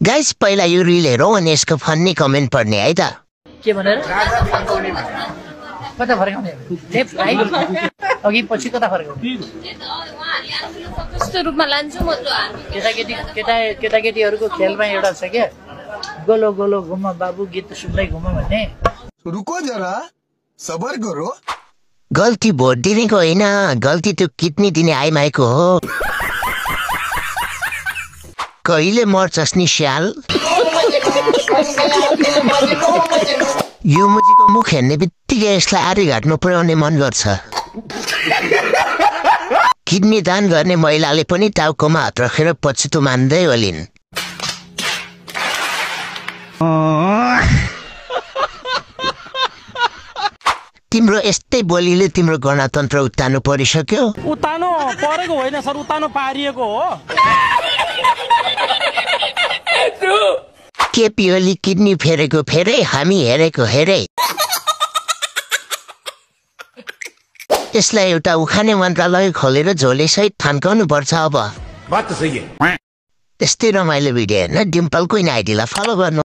Guys पहिला यो reel हेरौँ अनि यसको फन्नी कमेन्ट पढ्ने है त। के भनेर कता फर्काउने लेफ्ट राइट अघि पछि कता फर्काउने कस्तो रूपमा लान्छु म केटाकेटीहरूको खेलमा एउटा छ क्या गोलो गोलो घुम बाबु गीत सुन्दै घुम भन्ने। रुको जरा सबर करो। गल्ती भोट दिनेको होइन, गल्ती त्यो किडनी दिने आइमाईको हो। कहिले मर्छस् नि स्याल। यो मुजीको मुख हेर्ने बित्तिकै यसलाई आर्यघाटमा पुर्याउने मन गर्छ। किडनी दान गर्ने महिलाले पनि टाउकोमा हात राखेर पछितो मान्दै होलिन्। तिम्रो यस्तै बोलीले तिम्रो गणतन्त्र उत्तानो परिसक्यो। उत्तानो परेको होइन सर, उत्तानो पारिएको हो। केपी ओली किडनी फेरेको फेरे, हामी हेरेको हेरे। यसलाई एउटा उखाने मन्त्रालय खोलेर झोले सहित थान्काउनु पर्छ अब। बात त सही है। त्यस्तै रमाइलो भिडियो हेर्न डिम्पलको आइडीलाई फलो गर्नु।